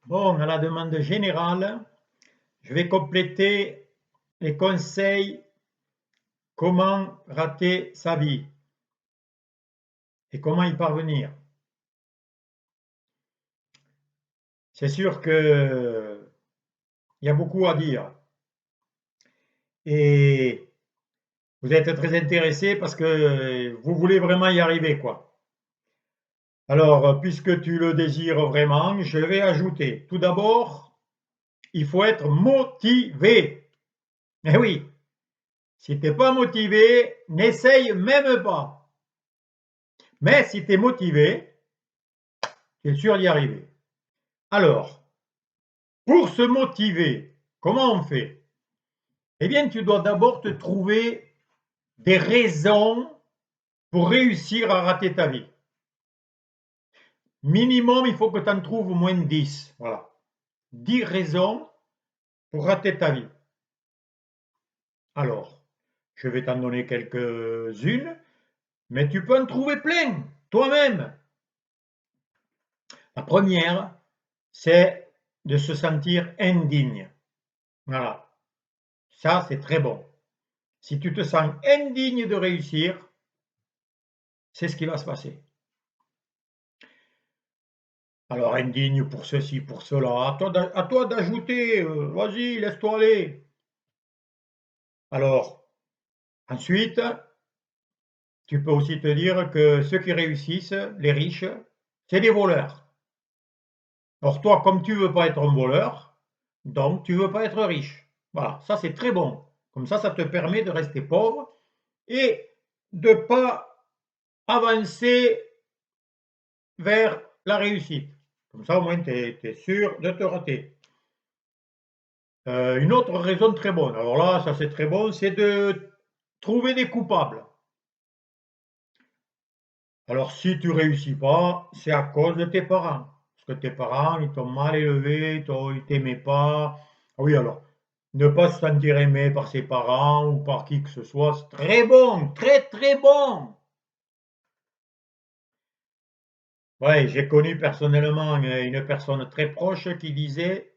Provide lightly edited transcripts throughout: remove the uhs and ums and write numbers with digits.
Bon, à la demande générale, je vais compléter les conseils comment rater sa vie et comment y parvenir. C'est sûr que il y a beaucoup à dire et vous êtes très intéressés parce que vous voulez vraiment y arriver, quoi. Alors, puisque tu le désires vraiment, je vais ajouter, tout d'abord, il faut être motivé. Eh oui, si tu n'es pas motivé, n'essaye même pas. Mais si tu es motivé, tu es sûr d'y arriver. Alors, pour se motiver, comment on fait? Eh bien, tu dois d'abord te trouver des raisons pour réussir à rater ta vie. Minimum, il faut que tu en trouves au moins 10. Voilà. 10 raisons pour rater ta vie. Alors, je vais t'en donner quelques-unes, mais tu peux en trouver plein, toi-même. La première, c'est de se sentir indigne. Voilà. Ça, c'est très bon. Si tu te sens indigne de réussir, c'est ce qui va se passer. Alors indigne pour ceci, pour cela, à toi d'ajouter, vas-y, laisse-toi aller. Alors, ensuite, tu peux aussi te dire que ceux qui réussissent, les riches, c'est des voleurs. Or toi, comme tu veux pas être un voleur, donc tu veux pas être riche. Voilà, ça c'est très bon. Comme ça te permet de rester pauvre et de pas avancer vers la réussite. Comme ça, au moins, tu es sûr de te rater. Une autre raison très bonne, alors là, ça c'est très bon, c'est de trouver des coupables. Alors si tu réussis pas, c'est à cause de tes parents. Parce que tes parents, ils t'ont mal élevé, ils t'aimaient pas. Ah oui, alors, ne pas se sentir aimé par ses parents ou par qui que ce soit, c'est très bon, très très bon. Ouais, j'ai connu personnellement une personne très proche qui disait: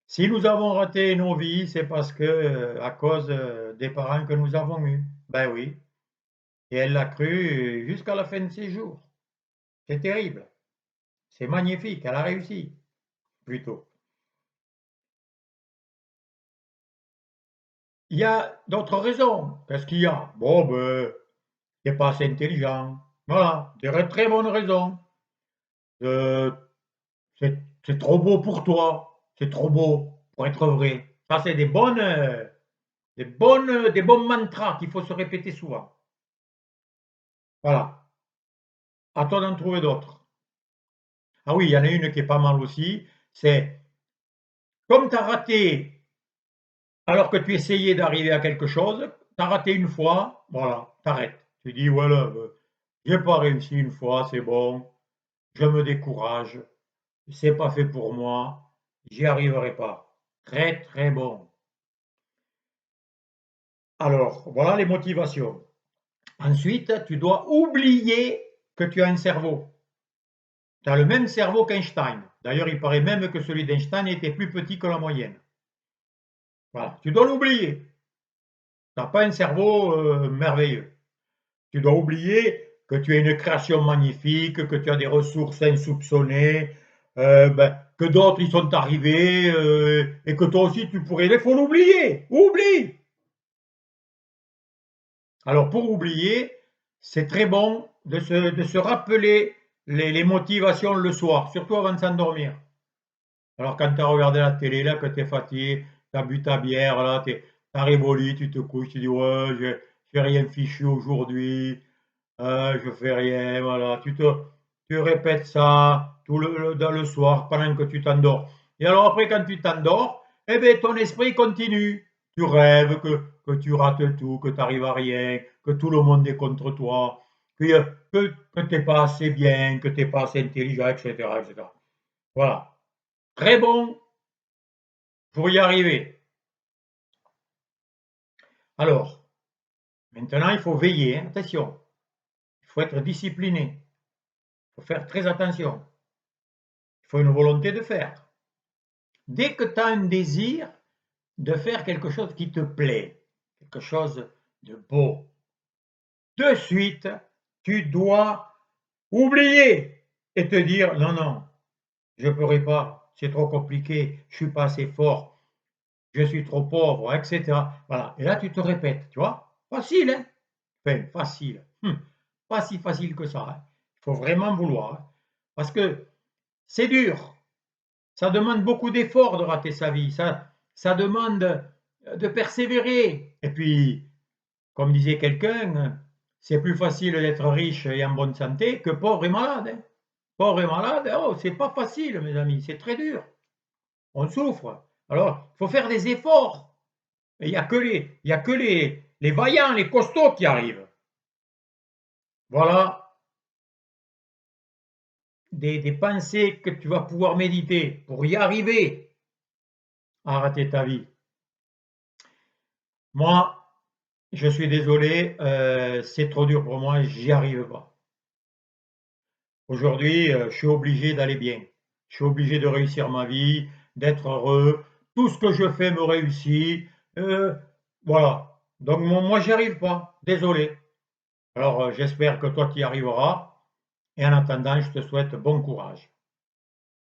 «Si nous avons raté nos vies, c'est parce que, à cause, des parents que nous avons eus». Ben oui, et elle l'a cru jusqu'à la fin de ses jours. C'est terrible, c'est magnifique, elle a réussi, plutôt. Il y a d'autres raisons. Qu'est-ce qu'il y a? Bon, ben, tu es pas assez intelligent. Voilà, des très bonnes raisons. Heu, c'est trop beau pour toi, c'est trop beau pour être vrai. Ça, c'est des bons mantras qu'il faut se répéter souvent. Voilà, à toi d'en trouver d'autres. Ah oui, il y en a une qui est pas mal aussi, c'est comme tu as raté alors que tu essayais d'arriver à quelque chose, tu as raté une fois, voilà, tu arrêtes. Tu dis: «Voilà, j'ai pas réussi une fois, c'est bon, je me décourage, c'est pas fait pour moi, j'y arriverai pas». Très, très bon. Alors, voilà les motivations. Ensuite, tu dois oublier que tu as un cerveau. Tu as le même cerveau qu'Einstein. D'ailleurs, il paraît même que celui d'Einstein était plus petit que la moyenne. Voilà, tu dois l'oublier. Tu n'as pas un cerveau merveilleux. Tu dois oublier que tu es une création magnifique, que tu as des ressources insoupçonnées, que d'autres y sont arrivés et que toi aussi tu pourrais. Il faut l'oublier. Oublie. Alors pour oublier, c'est très bon de se rappeler les motivations le soir, surtout avant de s'endormir. Alors quand tu as regardé la télé, là, que tu es fatigué, tu as bu ta bière, là, tu arrives au lit, tu te couches, tu dis ouais, j'ai rien fichu aujourd'hui, je fais rien, voilà. Tu répètes ça tout dans le soir pendant que tu t'endors. Et alors après, quand tu t'endors, eh bien, ton esprit continue. Tu rêves que tu rates tout, que tu arrives à rien, que tout le monde est contre toi, que tu n'es pas assez bien, que tu n'es pas assez intelligent, etc., etc. Voilà. Très bon pour y arriver. Alors, maintenant, il faut veiller, hein, attention. Il faut être discipliné. Il faut faire très attention. Il faut une volonté de faire. Dès que tu as un désir de faire quelque chose qui te plaît, quelque chose de beau, de suite, tu dois oublier et te dire: «Non, non, je ne pourrai pas, c'est trop compliqué, je ne suis pas assez fort, je suis trop pauvre», et cetera. Voilà, et là tu te répètes, tu vois? Facile, hein? Enfin facile, pas si facile que ça, hein. Il faut vraiment vouloir, hein, parce que c'est dur, ça demande beaucoup d'efforts de rater sa vie, ça demande, de persévérer et puis, comme disait quelqu'un, c'est plus facile d'être riche et en bonne santé que pauvre et malade, hein. Pauvre et malade, oh, c'est pas facile mes amis, c'est très dur. On souffre. Alors, il faut faire des efforts. Et il y a que les vaillants, les costauds qui arrivent. Voilà des pensées que tu vas pouvoir méditer pour y arriver à rater ta vie. Moi, je suis désolé, c'est trop dur pour moi, j'y arrive pas. Aujourd'hui, je suis obligé d'aller bien. Je suis obligé de réussir ma vie, d'être heureux. Tout ce que je fais me réussit. Heu, voilà. Donc moi, j'y arrive pas. Désolé. Alors, j'espère que toi, tu y arriveras et en attendant, je te souhaite bon courage.